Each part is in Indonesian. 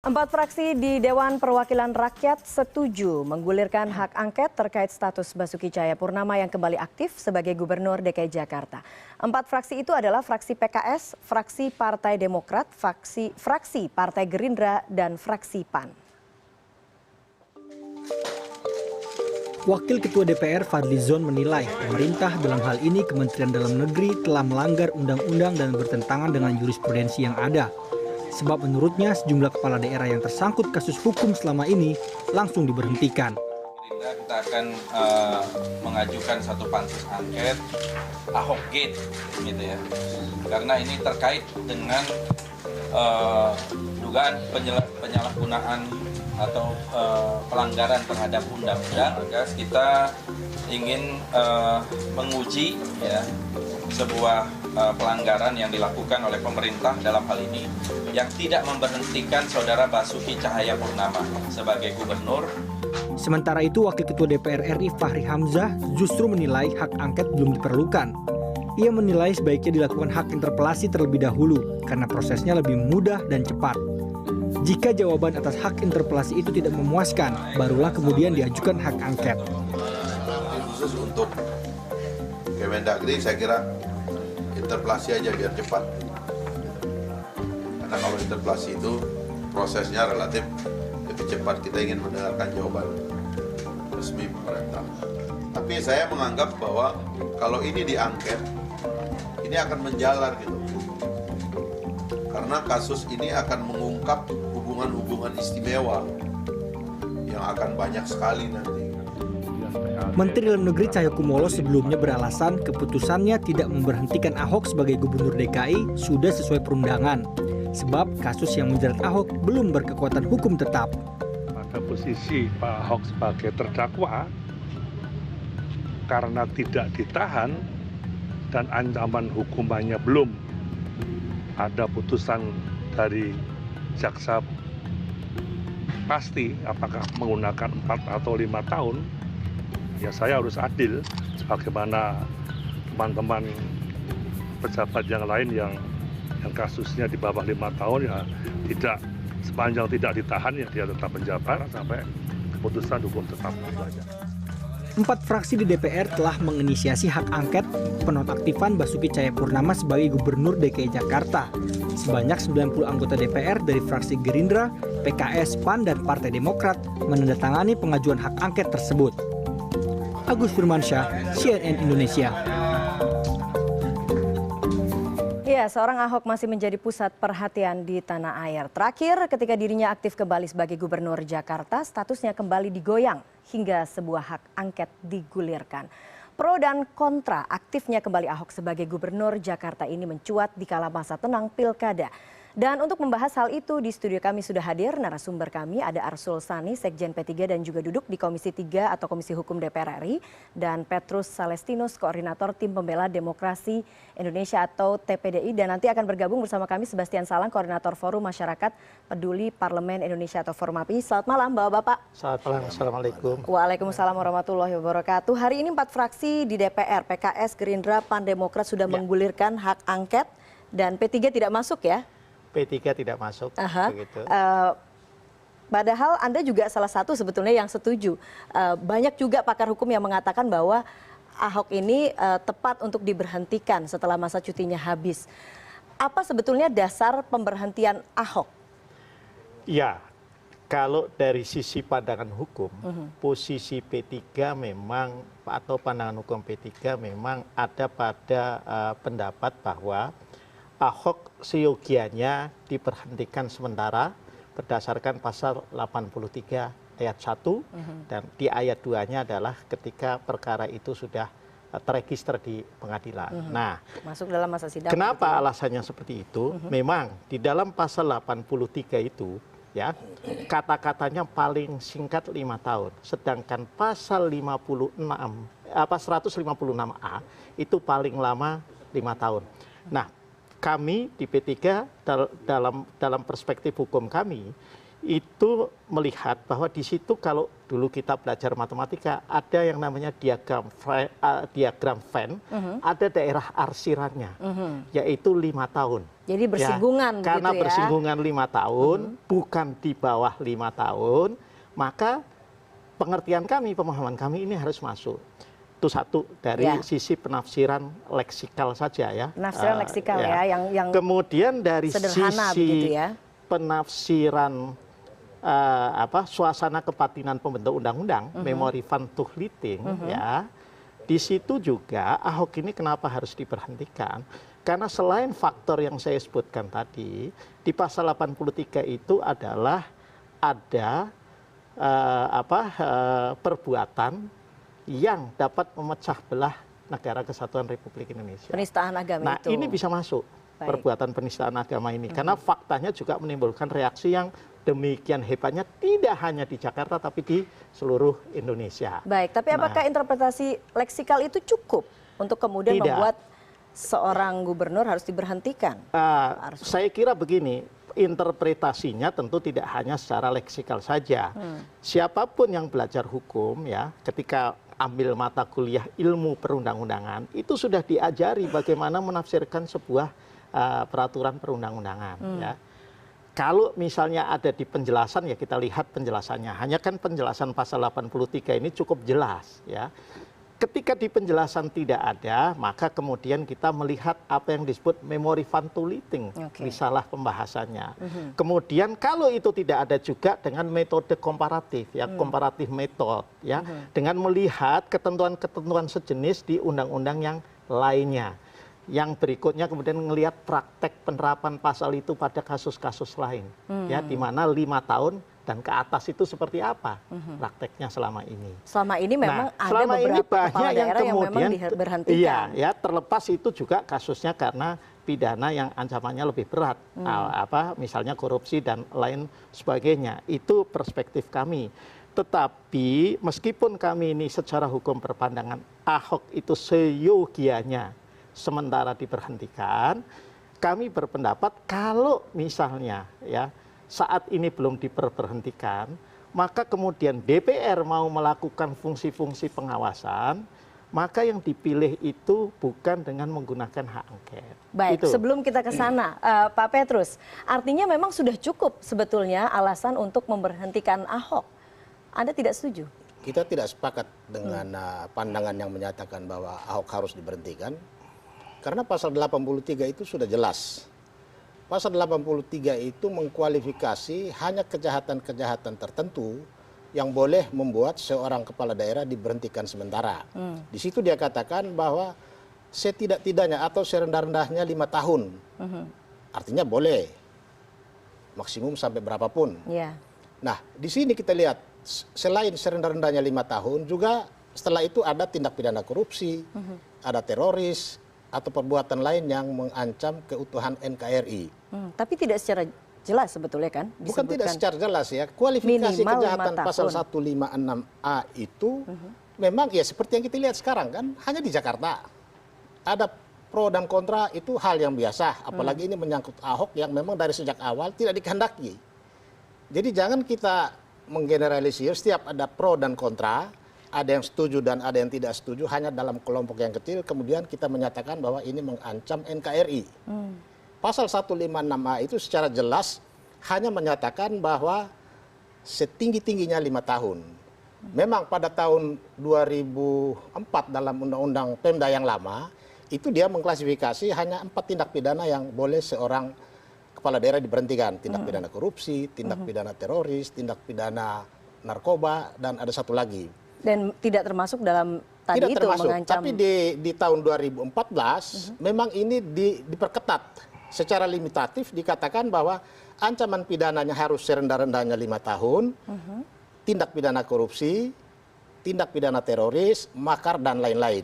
Empat fraksi di Dewan Perwakilan Rakyat setuju menggulirkan hak angket terkait status Basuki Cahayapurnama yang kembali aktif sebagai Gubernur DKI Jakarta. Empat fraksi itu adalah fraksi PKS, fraksi Partai Demokrat, fraksi Partai Gerindra, dan fraksi PAN. Wakil Ketua DPR Fadly Zon menilai pemerintah dalam hal ini Kementerian Dalam Negeri telah melanggar undang-undang dan bertentangan dengan jurisprudensi yang ada. Sebab menurutnya sejumlah kepala daerah yang tersangkut kasus hukum selama ini langsung diberhentikan. Kita akan mengajukan satu pansus angket Ahok Gate, gitu ya, karena ini terkait dengan dugaan penyalahgunaan atau pelanggaran terhadap undang-undang. Kita ingin menguji ya sebuah pelanggaran yang dilakukan oleh pemerintah dalam hal ini yang tidak memberhentikan Saudara Basuki Cahayapurnama sebagai gubernur. Sementara itu, Wakil Ketua DPR RI Fahri Hamzah justru menilai hak angket belum diperlukan. Ia menilai sebaiknya dilakukan hak interpelasi terlebih dahulu karena prosesnya lebih mudah dan cepat. Jika jawaban atas hak interpelasi itu tidak memuaskan, barulah kemudian diajukan hak angket. Khusus untuk Kemendagri, saya kira interpelasi aja biar cepat. Karena kalau interpelasi itu prosesnya relatif lebih cepat, kita ingin mendengarkan jawaban resmi pemerintah. Tapi saya menganggap bahwa kalau ini diangket, ini akan menjalar gitu. Karena kasus ini akan mengungkap hubungan-hubungan istimewa yang akan banyak sekali nanti. Menteri Dalam Negeri Cahyokumolo sebelumnya beralasan keputusannya tidak memberhentikan Ahok sebagai Gubernur DKI sudah sesuai perundangan. Sebab kasus yang menjerat Ahok belum berkekuatan hukum tetap. Pada posisi Pak Ahok sebagai terdakwa, karena tidak ditahan dan ancaman hukumannya belum ada putusan dari jaksa pasti apakah menggunakan 4 atau 5 tahun, ya saya harus adil sebagaimana teman-teman pejabat yang lain yang kasusnya di bawah 5 tahun ya tidak, sepanjang tidak ditahan ya dia tetap menjabat sampai keputusan hukum tetap. Empat fraksi di DPR telah menginisiasi hak angket penonaktifan Basuki Cahayapurnama sebagai Gubernur DKI Jakarta. Sebanyak 90 anggota DPR dari fraksi Gerindra, PKS, PAN, dan Partai Demokrat menandatangani pengajuan hak angket tersebut. Agus Firmansyah, CNN Indonesia. Ya, seorang Ahok masih menjadi pusat perhatian di tanah air. Terakhir, ketika dirinya aktif kembali sebagai Gubernur Jakarta, statusnya kembali digoyang hingga sebuah hak angket digulirkan. Pro dan kontra aktifnya kembali Ahok sebagai Gubernur Jakarta ini mencuat di kala masa tenang Pilkada. Dan untuk membahas hal itu di studio kami sudah hadir narasumber kami, ada Arsul Sani, Sekjen P3 dan juga duduk di Komisi 3 atau Komisi Hukum DPR RI, dan Petrus Salestinus, Koordinator Tim Pembela Demokrasi Indonesia atau TPDI, dan nanti akan bergabung bersama kami Sebastian Salang, Koordinator Forum Masyarakat Peduli Parlemen Indonesia atau Formapi. Selamat malam Bapak-Bapak. Selamat malam, Assalamualaikum. Waalaikumsalam warahmatullahi wabarakatuh. Hari ini 4 fraksi di DPR, PKS, Gerindra, PAN, Demokrat sudah menggulirkan hak angket dan P3 tidak masuk ya? P3 tidak masuk. Begitu. Padahal Anda juga salah satu sebetulnya yang setuju. Banyak juga pakar hukum yang mengatakan bahwa Ahok ini tepat untuk diberhentikan setelah masa cutinya habis. Apa sebetulnya dasar pemberhentian Ahok? Ya, kalau dari sisi pandangan hukum, posisi P3 memang atau pandangan hukum P3 memang ada pada pendapat bahwa Ahok seyogianya diberhentikan sementara berdasarkan pasal 83 ayat 1 dan di ayat 2-nya adalah ketika perkara itu sudah terregister di pengadilan. Nah, masuk dalam masa sidang. Kenapa alasannya seperti itu? Memang di dalam pasal 83 itu ya kata-katanya paling singkat 5 tahun, sedangkan pasal 156A itu paling lama 5 tahun. Nah, kami di P3 dalam perspektif hukum kami itu melihat bahwa di situ kalau dulu kita belajar matematika ada yang namanya diagram Venn, ada daerah arsirannya, yaitu 5 tahun. Jadi bersinggungan ya, karena gitu ya. bersinggungan 5 tahun, bukan di bawah 5 tahun, maka pengertian kami, pemahaman kami ini harus masuk. Itu satu dari sisi penafsiran leksikal saja ya. Penafsiran leksikal ya, yang kemudian dari sederhana sisi begitu ya. penafsiran suasana kebatinan pembentuk undang-undang, memori van Tuchliting, ya, di situ juga Ahok ini kenapa harus diberhentikan? Karena selain faktor yang saya sebutkan tadi, di pasal 83 itu adalah ada perbuatan yang dapat memecah belah negara kesatuan Republik Indonesia. Penistaan agama itu. Nah, ini bisa masuk. Perbuatan penistaan agama ini karena faktanya juga menimbulkan reaksi yang demikian hebatnya tidak hanya di Jakarta tapi di seluruh Indonesia. Baik, tapi apakah interpretasi leksikal itu cukup untuk kemudian membuat seorang gubernur harus diberhentikan? Saya kira begini, interpretasinya tentu tidak hanya secara leksikal saja. Siapapun yang belajar hukum ya, ketika ambil mata kuliah ilmu perundang-undangan itu sudah diajari bagaimana menafsirkan sebuah peraturan perundang-undangan ya. Kalau misalnya ada di penjelasan ya kita lihat penjelasannya. Hanya kan penjelasan pasal 83 ini cukup jelas ya. Ketika di penjelasan tidak ada, maka kemudian kita melihat apa yang disebut memori van Tuchliting, risalah pembahasannya. Kemudian kalau itu tidak ada juga dengan metode komparatif ya, komparatif metode ya, dengan melihat ketentuan-ketentuan sejenis di undang-undang yang lainnya. Yang berikutnya kemudian melihat praktek penerapan pasal itu pada kasus-kasus lain, ya, di mana 5 tahun dan ke atas itu seperti apa prakteknya selama ini. Selama ini memang ada selama beberapa ini banyak kepala daerah yang memang diberhentikan. Iya, ya, terlepas itu juga kasusnya karena pidana yang ancamannya lebih berat, misalnya korupsi dan lain sebagainya. Itu perspektif kami. Tetapi meskipun kami ini secara hukum berpandangan Ahok itu seyogianya sementara diberhentikan, kami berpendapat kalau misalnya ya saat ini belum diberhentikan, maka kemudian DPR mau melakukan fungsi-fungsi pengawasan, maka yang dipilih itu bukan dengan menggunakan hak angket. Baik, sebelum kita ke sana, Pak Petrus, artinya memang sudah cukup sebetulnya alasan untuk memberhentikan Ahok. Anda tidak setuju? Kita tidak sepakat dengan pandangan yang menyatakan bahwa Ahok harus diberhentikan. Karena pasal 83 itu sudah jelas. Pasal 83 itu mengkualifikasi hanya kejahatan-kejahatan tertentu yang boleh membuat seorang kepala daerah diberhentikan sementara. Di situ dia katakan bahwa setidak-tidaknya atau serendah-rendahnya 5 tahun. Artinya boleh. Maksimum sampai berapapun. Nah, di sini kita lihat selain serendah-rendahnya 5 tahun juga setelah itu ada tindak pidana korupsi, ada teroris, atau perbuatan lain yang mengancam keutuhan NKRI. Tapi tidak secara jelas sebetulnya kan? Bukan tidak secara jelas ya. Kualifikasi kejahatan pasal 156A itu memang ya seperti yang kita lihat sekarang kan, hanya di Jakarta. Ada pro dan kontra itu hal yang biasa. Apalagi ini menyangkut Ahok yang memang dari sejak awal tidak dikehendaki. Jadi jangan kita menggeneralisir setiap ada pro dan kontra. Ada yang setuju dan ada yang tidak setuju hanya dalam kelompok yang kecil, kemudian kita menyatakan bahwa ini mengancam NKRI. Pasal 156A itu secara jelas hanya menyatakan bahwa setinggi-tingginya 5 tahun. Memang pada tahun 2004 dalam Undang-Undang Pemda yang lama, itu dia mengklasifikasi hanya 4 tindak pidana yang boleh seorang kepala daerah diberhentikan. Tindak pidana korupsi, tindak pidana teroris, tindak pidana narkoba, dan ada satu lagi. Dan tidak termasuk dalam tadi tidak itu termasuk, mengancam. tapi di tahun 2014 memang ini diperketat secara limitatif, dikatakan bahwa ancaman pidananya harus serendah-rendahnya 5 tahun, tindak pidana korupsi, tindak pidana teroris, makar dan lain-lain.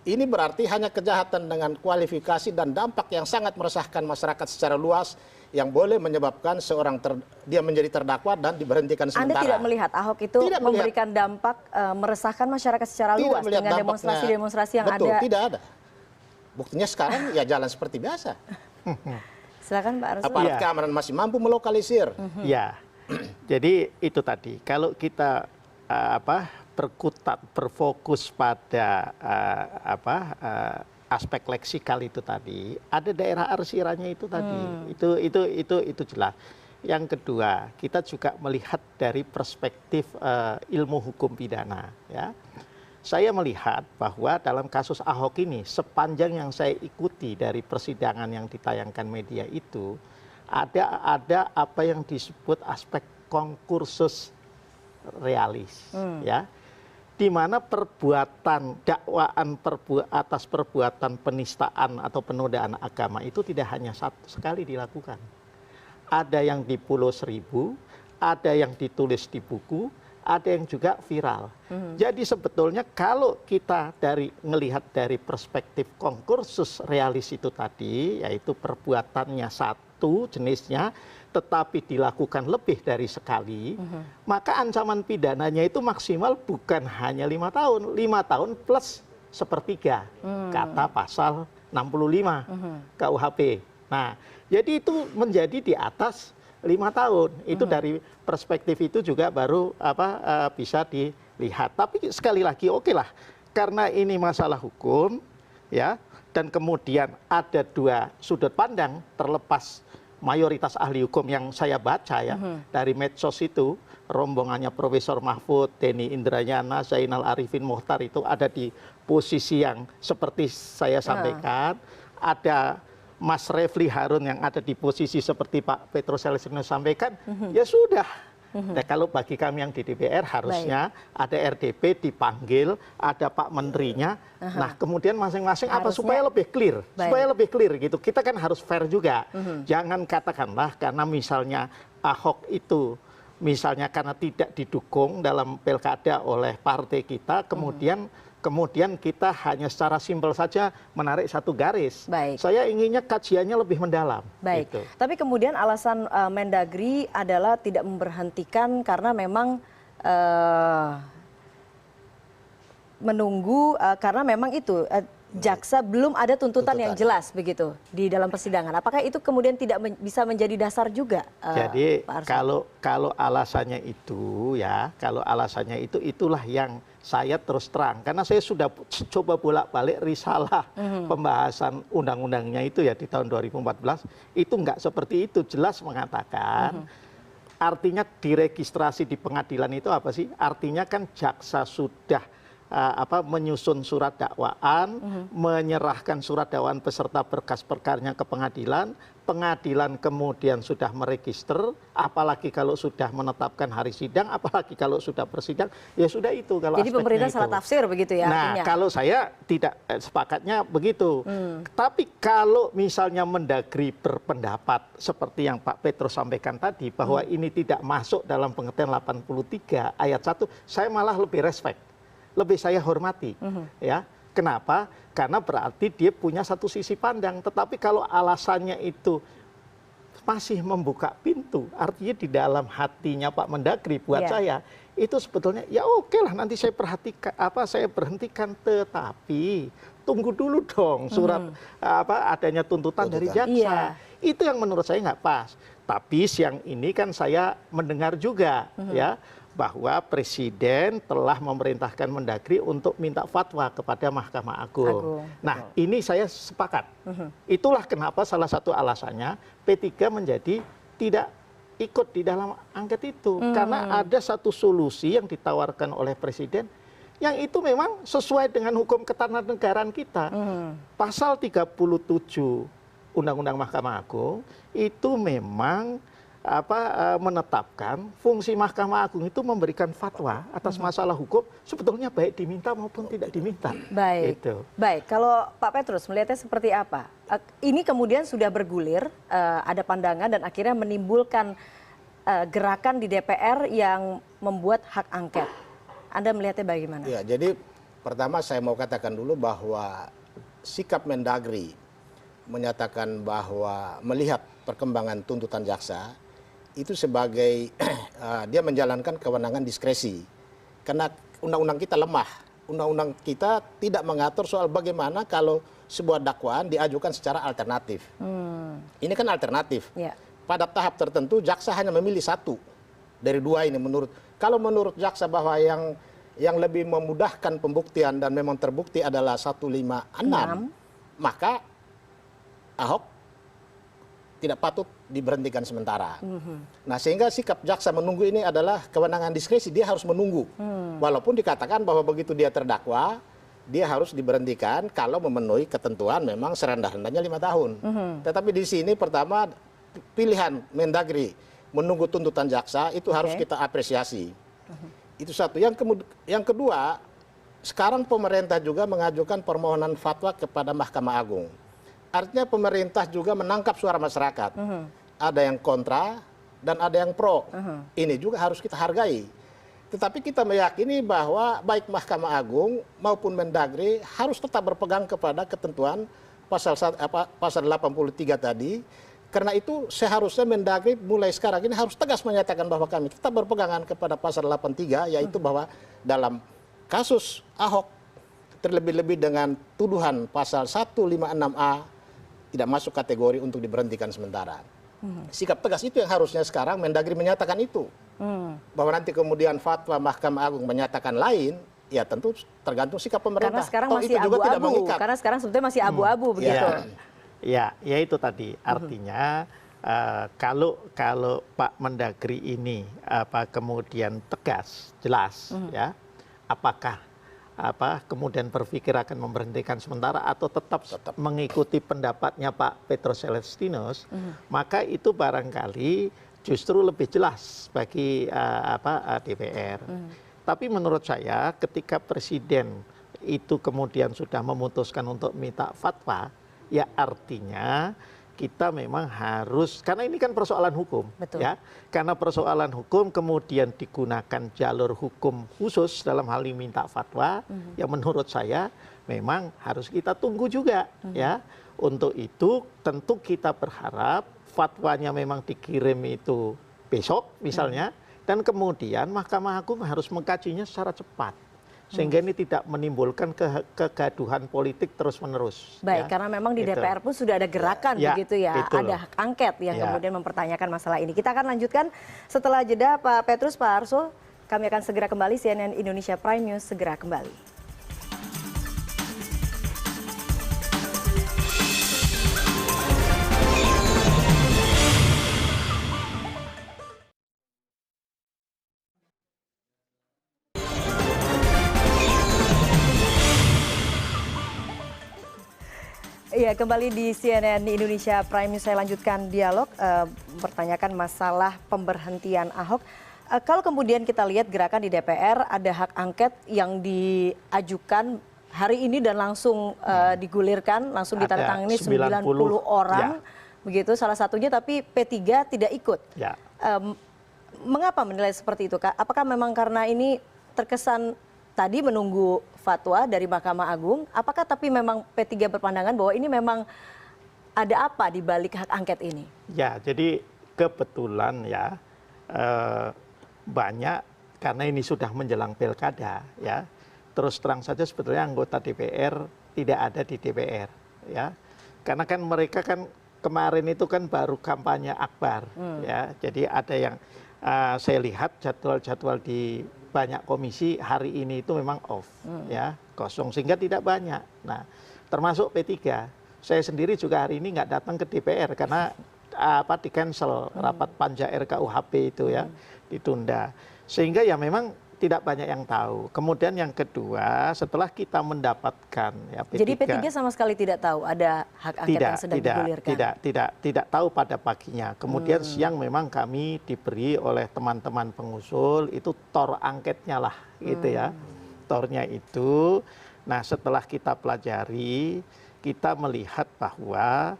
Ini berarti hanya kejahatan dengan kualifikasi dan dampak yang sangat meresahkan masyarakat secara luas yang boleh menyebabkan seorang dia menjadi terdakwa dan diberhentikan sementara. Anda tidak melihat Ahok itu memberikan dampak meresahkan masyarakat secara luas dengan demonstrasi-demonstrasi yang betul, ada? Tidak ada. Buktinya sekarang ya jalan seperti biasa. Silakan Pak Arsul. Aparat keamanan masih mampu melokalisir. Ya, Jadi itu tadi, kalau kita berkutat, berfokus pada aspek leksikal itu tadi, ada daerah arsiranya itu tadi, itu jelas. Yang kedua, kita juga melihat dari perspektif ilmu hukum pidana. Ya, saya melihat bahwa dalam kasus Ahok ini, sepanjang yang saya ikuti dari persidangan yang ditayangkan media itu, ada apa yang disebut aspek konkursus realis, ya, di mana perbuatan dakwaan atas perbuatan penistaan atau penodaan agama itu tidak hanya sekali dilakukan. Ada yang di Pulau Seribu, ada yang ditulis di buku, ada yang juga viral. Jadi sebetulnya kalau kita melihat dari perspektif konkursus realis itu tadi, yaitu perbuatannya satu jenisnya, tetapi dilakukan lebih dari sekali, maka ancaman pidananya itu maksimal bukan hanya 5 tahun, 5 tahun plus sepertiga, kata pasal 65 KUHP. Nah, jadi itu menjadi di atas 5 tahun. Itu dari perspektif itu juga baru bisa dilihat. Tapi sekali lagi oke lah, karena ini masalah hukum, ya, dan kemudian ada dua sudut pandang terlepas mayoritas ahli hukum yang saya baca ya dari medsos itu, rombongannya Profesor Mahfud, Denny Indrayana, Zainal Arifin Mohtar itu ada di posisi yang seperti saya sampaikan, ada Mas Refli Harun yang ada di posisi seperti Pak Petrus Celestino sampaikan, ya sudah. Nah, kalau bagi kami yang di DPR harusnya ada RDP dipanggil, ada Pak Menterinya. Nah, kemudian masing-masing apa supaya lebih clear, supaya lebih clear gitu. Kita kan harus fair juga. Jangan katakanlah karena misalnya Ahok itu misalnya karena tidak didukung dalam pilkada oleh partai kita, kemudian kita hanya secara simpel saja menarik satu garis. Saya inginnya kajiannya lebih mendalam. Baik. Gitu. Tapi kemudian alasan Mendagri adalah tidak memberhentikan karena memang menunggu karena memang itu jaksa belum ada tuntutan yang jelas begitu di dalam persidangan. Apakah itu kemudian tidak bisa menjadi dasar juga? Jadi Pak Arsul? kalau alasannya itu ya, kalau alasannya itu itulah yang saya terus terang karena saya sudah coba bolak-balik risalah pembahasan undang-undangnya itu ya di tahun 2014 itu enggak seperti itu, jelas mengatakan artinya diregistrasi di pengadilan itu apa sih? Artinya kan jaksa sudah menyusun surat dakwaan, menyerahkan surat dakwaan beserta berkas perkaranya ke pengadilan, pengadilan kemudian sudah meregister, apalagi kalau sudah menetapkan hari sidang, apalagi kalau sudah bersidang, ya sudah itu kalau jadi pemerintah salah tafsir begitu ya? Nah, artinya. kalau saya tidak sepakatnya begitu. Tapi kalau misalnya Mendagri berpendapat seperti yang Pak Petrus sampaikan tadi bahwa ini tidak masuk dalam pengertian 83 ayat 1, saya malah lebih respect. Lebih saya hormati, ya. Kenapa? Karena berarti dia punya satu sisi pandang. Tetapi kalau alasannya itu masih membuka pintu, artinya di dalam hatinya Pak Mendagri buat saya itu sebetulnya ya oke lah nanti saya perhatikan saya berhentikan, tetapi tunggu dulu dong surat adanya tuntutan dari jaksa. Itu yang menurut saya nggak pas. Tapi siang ini kan saya mendengar juga ya bahwa Presiden telah memerintahkan Mendagri untuk minta fatwa kepada Mahkamah Agung. Nah, ini saya sepakat. Itulah kenapa salah satu alasannya P3 menjadi tidak ikut di dalam angket itu. Karena ada satu solusi yang ditawarkan oleh Presiden yang itu memang sesuai dengan hukum ketatanegaraan kita. Pasal 37 Undang-Undang Mahkamah Agung itu memang menetapkan fungsi Mahkamah Agung itu memberikan fatwa atas masalah hukum sebetulnya baik diminta maupun tidak diminta. Baik, gitu. Baik. Kalau Pak Petrus melihatnya seperti apa? Ini kemudian sudah bergulir, ada pandangan dan akhirnya menimbulkan gerakan di DPR yang membuat hak angket. Anda melihatnya bagaimana? Ya, jadi pertama saya mau katakan dulu bahwa sikap Mendagri menyatakan bahwa melihat perkembangan tuntutan jaksa itu sebagai dia menjalankan kewenangan diskresi. Karena undang-undang kita lemah. Undang-undang kita tidak mengatur soal bagaimana kalau sebuah dakwaan diajukan secara alternatif. Ini kan alternatif. Pada tahap tertentu jaksa hanya memilih satu. dari dua ini kalau menurut jaksa bahwa yang lebih memudahkan pembuktian dan memang terbukti adalah 156, maka Ahok tidak patut diberhentikan sementara. Nah, sehingga sikap jaksa menunggu ini adalah kewenangan diskresi, dia harus menunggu. Walaupun dikatakan bahwa begitu dia terdakwa, dia harus diberhentikan kalau memenuhi ketentuan memang serendah-rendahnya 5 tahun. Tetapi di sini pertama pilihan Mendagri menunggu tuntutan jaksa itu harus kita apresiasi. Itu satu. Yang kedua, sekarang pemerintah juga mengajukan permohonan fatwa kepada Mahkamah Agung. Artinya pemerintah juga menangkap suara masyarakat. Ada yang kontra dan ada yang pro. Ini juga harus kita hargai. Tetapi kita meyakini bahwa baik Mahkamah Agung maupun Mendagri harus tetap berpegang kepada ketentuan pasal 83 tadi. Karena itu seharusnya Mendagri mulai sekarang ini harus tegas menyatakan bahwa kami tetap berpegangan kepada pasal 83, yaitu bahwa dalam kasus Ahok terlebih-lebih dengan tuduhan pasal 156A tidak masuk kategori untuk diberhentikan sementara. Sikap tegas itu yang harusnya sekarang Mendagri menyatakan itu. Bahwa nanti kemudian fatwa Mahkamah Agung menyatakan lain, ya tentu tergantung sikap pemerintah. Karena sekarang masih abu-abu. Karena sekarang sebetulnya masih abu-abu begitu. Ya itu tadi. Artinya kalau Pak Mendagri ini kemudian tegas, jelas, ya, apakah kemudian berpikir akan memberhentikan sementara atau tetap mengikuti pendapatnya Pak Petrus Celestinus, maka itu barangkali justru lebih jelas bagi DPR. Tapi menurut saya ketika Presiden itu kemudian sudah memutuskan untuk minta fatwa, ya artinya kita memang harus, karena ini kan persoalan hukum. Betul. Ya, karena persoalan hukum kemudian digunakan jalur hukum khusus dalam hal ini minta fatwa, yang menurut saya memang harus kita tunggu juga. Ya, untuk itu tentu kita berharap fatwanya memang dikirim itu besok misalnya, dan kemudian Mahkamah Agung harus mengkajinya secara cepat. Sehingga ini tidak menimbulkan kegaduhan politik terus-menerus. Baik, karena memang di DPR pun sudah ada gerakan begitu ya. Ada hak angket yang kemudian mempertanyakan masalah ini. Kita akan lanjutkan setelah jeda Pak Petrus, Pak Arso. Kami akan segera kembali, CNN Indonesia Prime News segera kembali. Iya, kembali di CNN Indonesia Prime News, saya lanjutkan dialog, mempertanyakan masalah pemberhentian Ahok. Kalau kemudian kita lihat gerakan di DPR, ada hak angket yang diajukan hari ini dan langsung digulirkan, langsung ditandatangani 90 orang, begitu salah satunya, tapi P3 tidak ikut. Ya. Mengapa menilai seperti itu, Kak? Apakah memang karena ini terkesan tadi menunggu fatwa dari Mahkamah Agung, apakah tapi memang P3 berpandangan bahwa ini memang ada apa di balik hak angket ini? Ya, jadi kebetulan ya banyak, karena ini sudah menjelang pilkada ya, terus terang saja sebetulnya anggota DPR tidak ada di DPR ya, karena kan mereka kan kemarin itu kan baru kampanye akbar ya, jadi ada yang saya lihat jadwal-jadwal di banyak komisi hari ini itu memang off ya, kosong, sehingga tidak banyak. Nah, termasuk P3. Saya sendiri juga hari ini nggak datang ke DPR karena di cancel rapat panja RKUHP itu ya, ditunda. Sehingga ya memang tidak banyak yang tahu. Kemudian yang kedua, setelah kita mendapatkan ya P3. Jadi P3 sama sekali tidak tahu ada hak angket yang sedang digulirkan? Tidak tahu pada paginya. Kemudian siang memang kami diberi oleh teman-teman pengusul, itu tor angketnya lah gitu ya. Tornya itu, nah setelah kita pelajari, kita melihat bahwa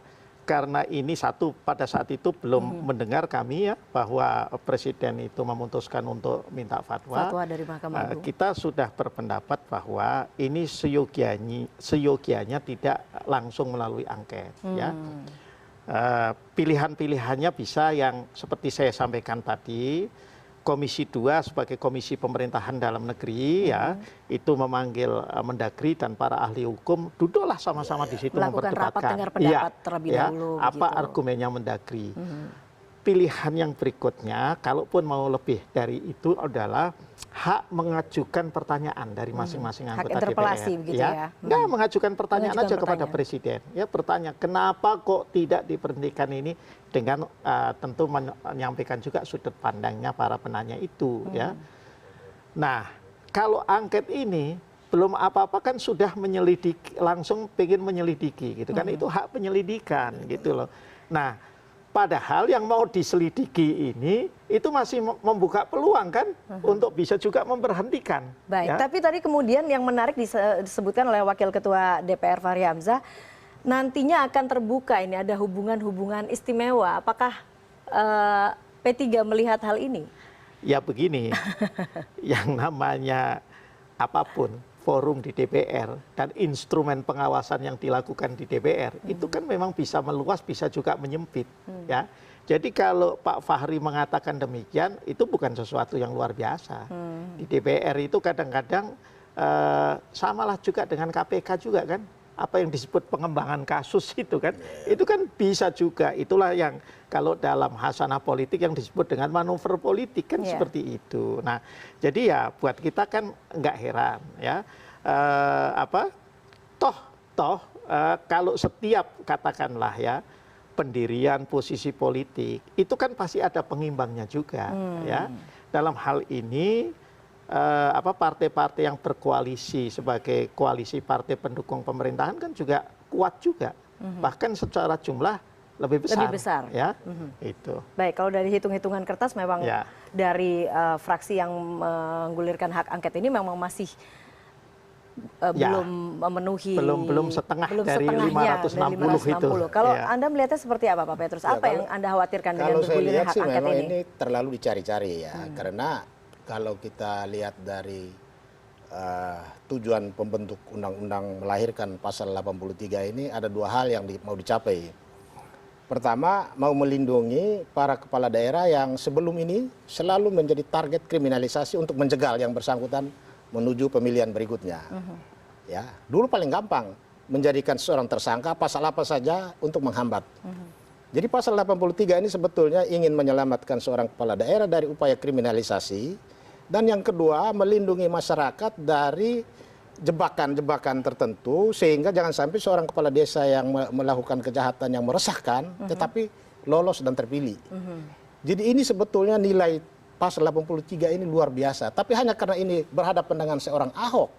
karena ini satu, pada saat itu belum mendengar kami ya bahwa Presiden itu memutuskan untuk minta fatwa dari Mahkamah Agung. Kita sudah berpendapat bahwa ini seyogianya tidak langsung melalui angket ya. Pilihan-pilihannya bisa yang seperti saya sampaikan tadi, Komisi 2 sebagai komisi pemerintahan dalam negeri ya, itu memanggil Mendagri dan para ahli hukum, duduklah sama-sama di situ memperdebatkan rapat dengar pendapat terlebih dahulu. Apa argumennya Mendagri. pilihan yang berikutnya, kalaupun mau lebih dari itu adalah hak mengajukan pertanyaan dari masing-masing anggota DPR. Hak interpelasi begitu ya. Nggak, mengajukan pertanyaan Mengajukan aja kepada pertanyaan. Presiden. Ya, bertanya, kenapa kok tidak diberhentikan ini, dengan tentu menyampaikan juga sudut pandangnya para penanya itu. Ya. Nah, kalau angket ini belum apa-apa kan sudah menyelidiki, langsung pengen menyelidiki gitu kan, itu hak penyelidikan gitu loh. Nah, padahal yang mau diselidiki ini itu masih membuka peluang kan untuk bisa juga memberhentikan. Baik, ya. tapi tadi kemudian yang menarik disebutkan oleh Wakil Ketua DPR Fahri Hamzah, nantinya akan terbuka ini ada hubungan-hubungan istimewa. Apakah P3 melihat hal ini? Ya begini, yang namanya apapun forum di DPR dan instrumen pengawasan yang dilakukan di DPR itu kan memang bisa meluas, bisa juga menyempit. Ya, jadi kalau Pak Fahri mengatakan demikian, itu bukan sesuatu yang luar biasa. Di DPR itu kadang-kadang samalah juga dengan KPK juga kan, apa yang disebut pengembangan kasus itu kan bisa juga. Itulah yang kalau dalam hasanah politik yang disebut dengan manuver politik kan seperti itu. Nah, jadi ya buat kita kan nggak heran ya, kalau setiap katakanlah ya pendirian posisi politik itu kan pasti ada pengimbangnya juga ya. Dalam hal ini partai-partai yang berkoalisi sebagai koalisi partai pendukung pemerintahan kan juga kuat juga, bahkan secara jumlah lebih besar. Ya, itu. Baik, kalau dari hitung-hitungan kertas memang dari fraksi yang menggulirkan hak angket ini memang masih belum memenuhi, belum setengah dari 560 itu. Kalau Anda melihatnya seperti apa, Pak Petrus? Apa yang Anda khawatirkan dengan bergulirnya hak angket memang ini? Ini terlalu dicari-cari ya, karena kalau kita lihat dari tujuan pembentuk undang-undang melahirkan pasal 83 ini ada dua hal yang mau dicapai. Pertama, mau melindungi para kepala daerah yang sebelum ini selalu menjadi target kriminalisasi untuk menjegal yang bersangkutan menuju pemilihan berikutnya. Ya, dulu paling gampang menjadikan seorang tersangka pasal apa saja untuk menghambat. Jadi pasal 83 ini sebetulnya ingin menyelamatkan seorang kepala daerah dari upaya kriminalisasi, dan yang kedua melindungi masyarakat dari jebakan-jebakan tertentu sehingga jangan sampai seorang kepala desa yang melakukan kejahatan yang meresahkan tetapi lolos dan terpilih. Jadi ini sebetulnya nilai pasal 83 ini luar biasa, tapi hanya karena ini berhadapan dengan seorang Ahok,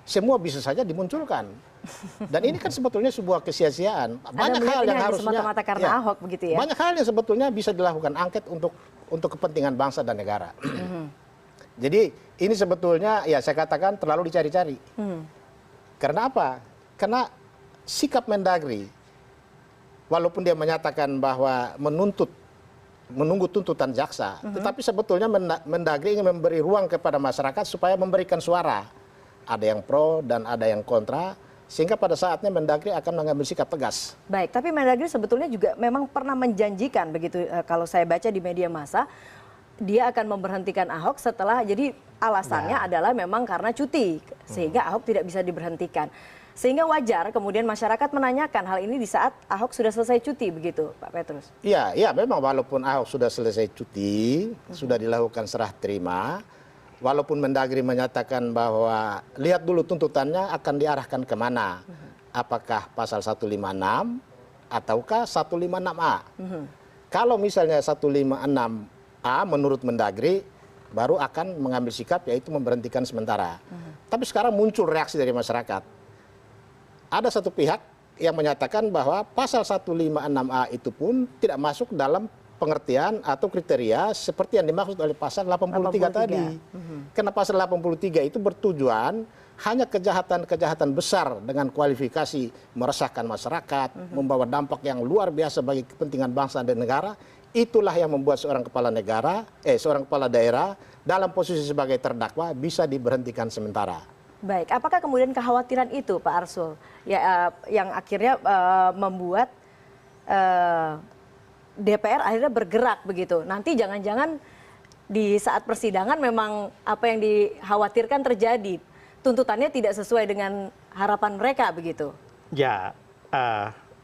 semua bisa saja dimunculkan. Dan ini kan sebetulnya sebuah kesia-siaan. Banyak hal yang harusnya semata-mata karena Ahok begitu ya. Banyak hal yang sebetulnya bisa dilakukan angket untuk kepentingan bangsa dan negara. Jadi ini sebetulnya ya saya katakan terlalu dicari-cari. Karena apa? Karena sikap Mendagri, walaupun dia menyatakan bahwa menunggu tuntutan jaksa, tetapi sebetulnya Mendagri ingin memberi ruang kepada masyarakat supaya memberikan suara. Ada yang pro dan ada yang kontra, sehingga pada saatnya Mendagri akan mengambil sikap tegas. Baik, tapi Mendagri sebetulnya juga memang pernah menjanjikan begitu, kalau saya baca di media massa, dia akan memberhentikan Ahok setelah, jadi alasannya adalah memang karena cuti, sehingga Ahok tidak bisa diberhentikan. Sehingga wajar kemudian masyarakat menanyakan hal ini di saat Ahok sudah selesai cuti begitu, Pak Petrus? Iya, memang walaupun Ahok sudah selesai cuti, sudah dilakukan serah terima, walaupun Mendagri menyatakan bahwa lihat dulu tuntutannya akan diarahkan kemana. Apakah pasal 156 ataukah 156A. Kalau misalnya 156A menurut Mendagri baru akan mengambil sikap yaitu memberhentikan sementara. Tapi sekarang muncul reaksi dari masyarakat. Ada satu pihak yang menyatakan bahwa pasal 156A itu pun tidak masuk dalam pengertian atau kriteria seperti yang dimaksud oleh pasal 83 tadi. Karena pasal 83 itu bertujuan hanya kejahatan-kejahatan besar dengan kualifikasi meresahkan masyarakat, membawa dampak yang luar biasa bagi kepentingan bangsa dan negara. Itulah yang membuat seorang kepala daerah dalam posisi sebagai terdakwa bisa diberhentikan sementara. Baik, apakah kemudian kekhawatiran itu Pak Arsul ya, yang akhirnya membuat DPR akhirnya bergerak begitu? Nanti jangan-jangan di saat persidangan memang apa yang dikhawatirkan terjadi, tuntutannya tidak sesuai dengan harapan mereka begitu? Ya,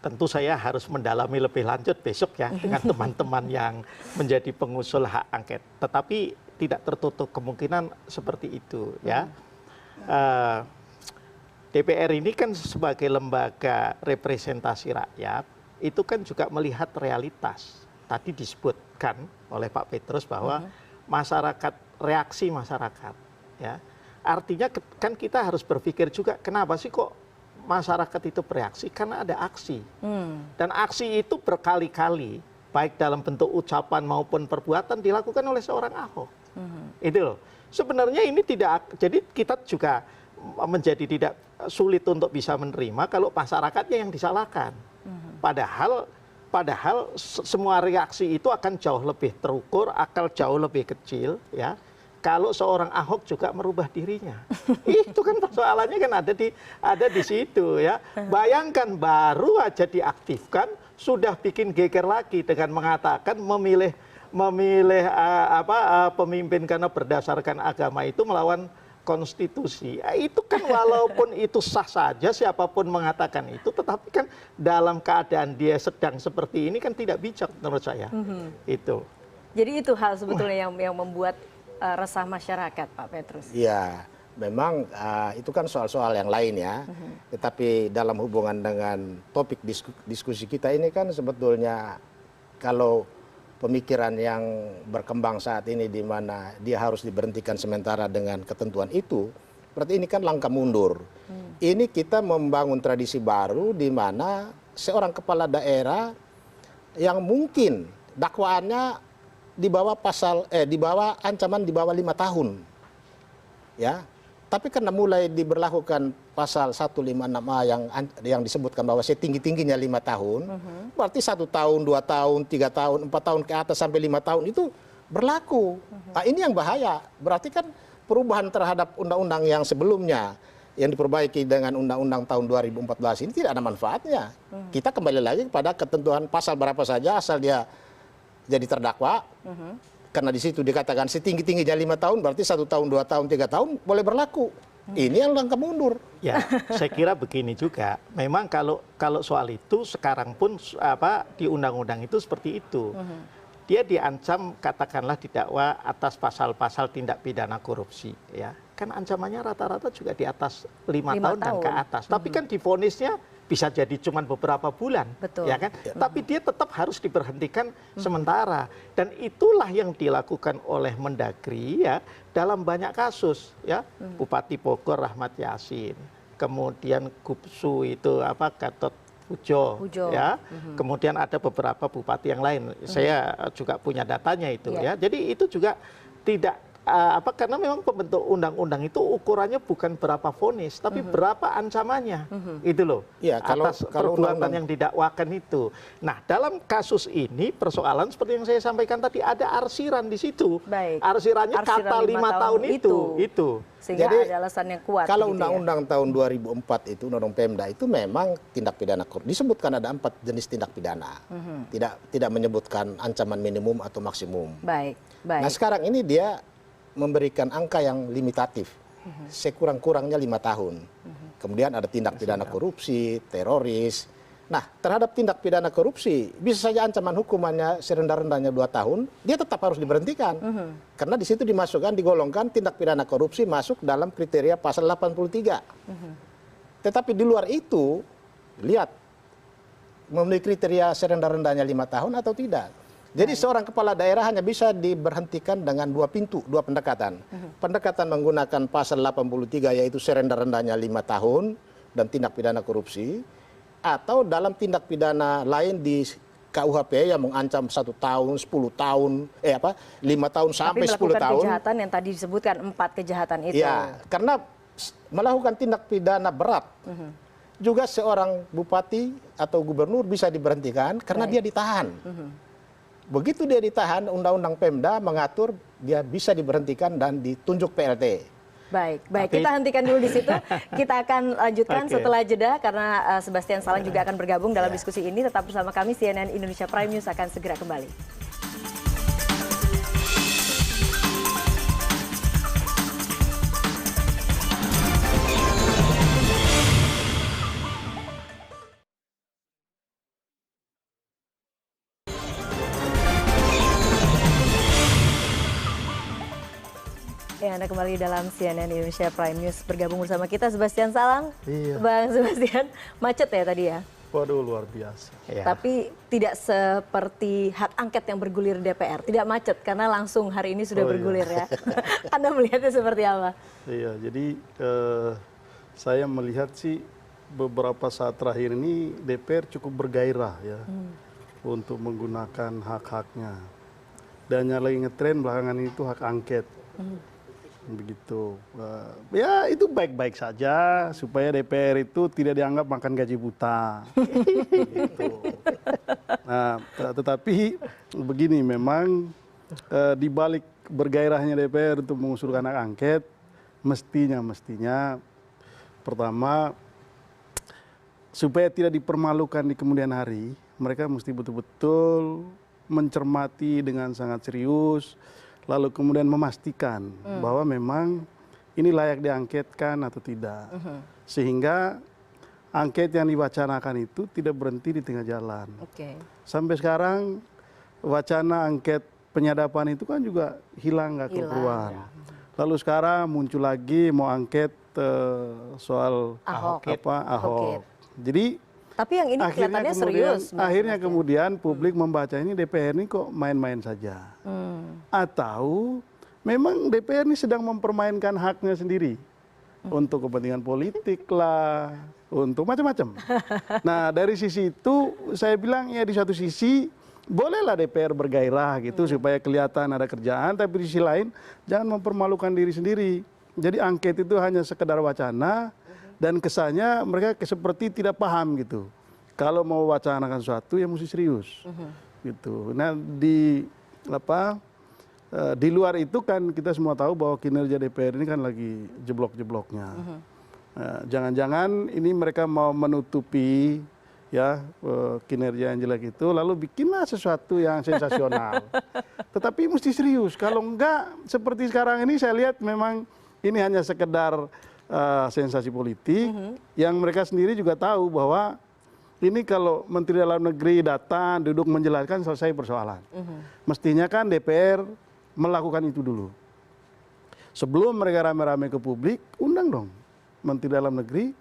tentu saya harus mendalami lebih lanjut besok ya dengan teman-teman yang menjadi pengusul hak angket. Tetapi tidak tertutup kemungkinan seperti itu ya. DPR ini kan sebagai lembaga representasi rakyat itu kan juga melihat realitas. Tadi disebutkan oleh Pak Petrus bahwa masyarakat, reaksi masyarakat ya. Artinya kan kita harus berpikir juga kenapa sih kok masyarakat itu bereaksi, karena ada aksi. Dan aksi itu berkali-kali baik dalam bentuk ucapan maupun perbuatan dilakukan oleh seorang Ahok. Itu loh. Sebenarnya ini tidak, jadi kita juga menjadi tidak sulit untuk bisa menerima kalau masyarakatnya yang disalahkan. Padahal semua reaksi itu akan jauh lebih terukur, akan jauh lebih kecil ya. Kalau seorang Ahok juga merubah dirinya. Itu kan persoalannya kan ada di situ ya. Bayangkan baru aja diaktifkan sudah bikin geger lagi dengan mengatakan memilih pemimpin karena berdasarkan agama itu melawan konstitusi. Itu kan walaupun itu sah saja siapapun mengatakan itu, tetapi kan dalam keadaan dia sedang seperti ini kan tidak bijak menurut saya. Itu. Jadi itu hal sebetulnya yang membuat resah masyarakat, Pak Petrus. Iya, memang itu kan soal-soal yang lain ya. Tetapi dalam hubungan dengan topik diskusi kita ini kan sebetulnya kalau pemikiran yang berkembang saat ini di mana dia harus diberhentikan sementara dengan ketentuan itu, berarti ini kan langkah mundur. Ini kita membangun tradisi baru di mana seorang kepala daerah yang mungkin dakwaannya di bawah ancaman di bawah 5 tahun. Ya. Tapi karena mulai diberlakukan pasal 156A yang disebutkan bahwa setinggi-tingginya 5 tahun, berarti 1 tahun, 2 tahun, 3 tahun, 4 tahun ke atas sampai 5 tahun itu berlaku. Nah, ini yang bahaya. Berarti kan perubahan terhadap undang-undang yang sebelumnya yang diperbaiki dengan undang-undang tahun 2014 ini tidak ada manfaatnya. Kita kembali lagi kepada ketentuan pasal berapa saja asal dia jadi terdakwa. Karena di situ dikatakan setinggi-tingginya 5 tahun, berarti 1 tahun, 2 tahun, 3 tahun boleh berlaku. Ini yang langkah mundur. Ya, saya kira begini juga. Memang kalau soal itu sekarang pun di undang-undang itu seperti itu. Dia diancam katakanlah didakwa atas pasal-pasal tindak pidana korupsi. Ya, kan ancamannya rata-rata juga di atas 5 tahun dan ke atas. Tapi kan divonisnya bisa jadi cuma beberapa bulan, betul. Ya kan? Tapi dia tetap harus diberhentikan sementara, dan itulah yang dilakukan oleh Mendagri ya dalam banyak kasus ya. Bupati Bogor Rahmat Yassin, kemudian Gubsu itu Gatot Pujo. Ya, kemudian ada beberapa bupati yang lain. Saya juga punya datanya itu ya. Jadi itu juga tidak karena memang pembentuk undang-undang itu ukurannya bukan berapa vonis, tapi berapa ancamannya, itu loh, ya, atas perbuatan yang didakwakan itu. Nah, dalam kasus ini persoalan seperti yang saya sampaikan tadi ada arsiran di situ. Baik. Arsirannya kata 5 tahun itu. Sehingga jadi, ada alasan yang kuat. Kalau undang-undang tahun 2004 itu, undang-undang Pemda itu memang tindak pidana korupsi. Disebutkan ada 4 jenis tindak pidana. Tidak menyebutkan ancaman minimum atau maksimum. Baik. Nah, sekarang ini dia memberikan angka yang limitatif, sekurang-kurangnya 5 tahun. Kemudian ada tindak pidana korupsi, teroris. Nah, terhadap tindak pidana korupsi, bisa saja ancaman hukumannya serendah-rendahnya 2 tahun, dia tetap harus diberhentikan. Karena di situ dimasukkan, digolongkan tindak pidana korupsi masuk dalam kriteria pasal 83. Tetapi di luar itu, lihat, memenuhi kriteria serendah-rendahnya 5 tahun atau tidak. Jadi seorang kepala daerah hanya bisa diberhentikan dengan 2 pintu, 2 pendekatan. Pendekatan menggunakan pasal 83 yaitu serendah-rendahnya 5 tahun dan tindak pidana korupsi, atau dalam tindak pidana lain di KUHP yang mengancam 1 tahun, 10 tahun, 5 tahun sampai 10 tahun. Tapi melakukan kejahatan yang tadi disebutkan 4 kejahatan itu. Ya, karena melakukan tindak pidana berat. Juga seorang bupati atau gubernur bisa diberhentikan karena dia ditahan. Begitu dia ditahan, Undang-Undang Pemda mengatur dia bisa diberhentikan dan ditunjuk PLT. Baik. Kita hentikan dulu di situ. Kita akan lanjutkan setelah jeda karena Sebastian Salang juga akan bergabung dalam diskusi ini. Tetap bersama kami, CNN Indonesia Prime News akan segera kembali. Ya, Anda kembali dalam CNN Indonesia Prime News. Bergabung bersama kita Sebastian Salang. Iya. Bang Sebastian, macet ya tadi ya? Waduh, luar biasa. Ya. Tapi tidak seperti hak angket yang bergulir DPR. Tidak macet karena langsung hari ini sudah bergulir ya. Anda melihatnya seperti apa? Iya, jadi saya melihat sih beberapa saat terakhir ini DPR cukup bergairah ya untuk menggunakan hak-haknya. Dan yang lagi ngetren belakangan itu hak angket. Begitu. Ya itu baik-baik saja supaya DPR itu tidak dianggap makan gaji buta. Gitu. Nah, tetapi begini memang di balik bergairahnya DPR untuk mengusulkan hak angket, mestinya pertama supaya tidak dipermalukan di kemudian hari, mereka mesti betul-betul mencermati dengan sangat serius, lalu kemudian memastikan bahwa memang ini layak diangketkan atau tidak. Sehingga angket yang diwacanakan itu tidak berhenti di tengah jalan. Sampai sekarang wacana angket penyadapan itu kan juga hilang, nggak keluar. Lalu sekarang muncul lagi mau angket soal Ahok. Jadi tapi yang ini kelihatannya serius. Akhirnya kemudian publik membaca ini DPR ini kok main-main saja. Atau memang DPR ini sedang mempermainkan haknya sendiri. Untuk kepentingan politik lah, untuk macam-macam. Nah dari sisi itu saya bilang ya di satu sisi bolehlah DPR bergairah gitu supaya kelihatan ada kerjaan. Tapi di sisi lain jangan mempermalukan diri sendiri. Jadi angket itu hanya sekedar wacana. Dan kesannya mereka seperti tidak paham gitu. Kalau mau wacanakan sesuatu ya mesti serius. Gitu. Nah di luar itu kan kita semua tahu bahwa kinerja DPR ini kan lagi jeblok-jebloknya. Jangan-jangan ini mereka mau menutupi ya kinerja yang jelek itu lalu bikinlah sesuatu yang sensasional. Tetapi mesti serius. Kalau enggak seperti sekarang ini saya lihat memang ini hanya sekedar sensasi politik yang mereka sendiri juga tahu bahwa ini kalau Menteri Dalam Negeri datang duduk menjelaskan selesai persoalan. Mestinya kan DPR melakukan itu dulu. Sebelum mereka rame-rame ke publik, undang dong Menteri Dalam Negeri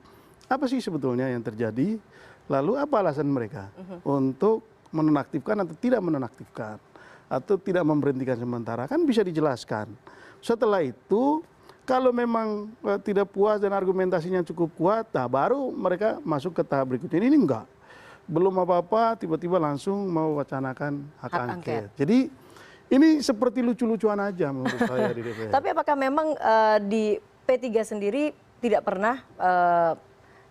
apa sih sebetulnya yang terjadi, lalu apa alasan mereka untuk menonaktifkan atau tidak menonaktifkan atau tidak memberhentikan sementara, kan bisa dijelaskan. Setelah itu kalau memang tidak puas dan argumentasinya cukup kuat, nah baru mereka masuk ke tahap berikutnya. Ini enggak. Belum apa-apa, tiba-tiba langsung mau wacanakan hak angket. Jadi ini seperti lucu-lucuan aja menurut saya di DPR. Tapi apakah memang di P3 sendiri tidak pernah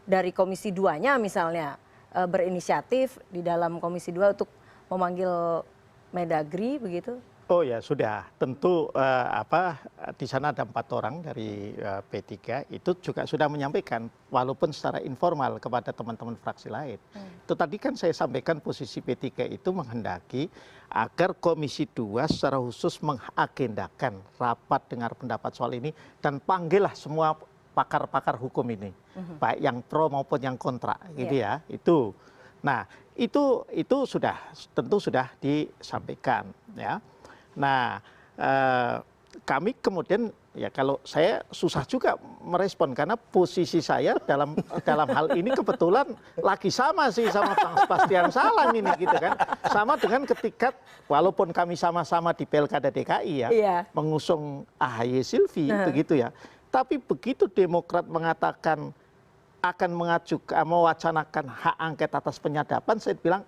dari Komisi 2-nya misalnya berinisiatif di dalam Komisi 2 untuk memanggil Mendagri begitu? Oh ya sudah, tentu di sana ada 4 orang dari P3 itu juga sudah menyampaikan walaupun secara informal kepada teman-teman fraksi lain. Itu tadi kan saya sampaikan posisi P3 itu menghendaki agar Komisi 2 secara khusus mengagendakan rapat dengar pendapat soal ini dan panggillah semua pakar-pakar hukum ini, baik yang pro maupun yang kontra, gitu ya. Itu, nah itu sudah tentu sudah disampaikan, ya. Nah, kami kemudian ya kalau saya susah juga merespon karena posisi saya dalam hal ini kebetulan lagi sama sih sama Bang Sebastian Salang ini gitu kan. Sama dengan ketika walaupun kami sama-sama di Pilkada DKI ya, mengusung AHY Silvi begitu ya. Tapi begitu Demokrat mengatakan akan mewacanakan hak angket atas penyadapan, saya bilang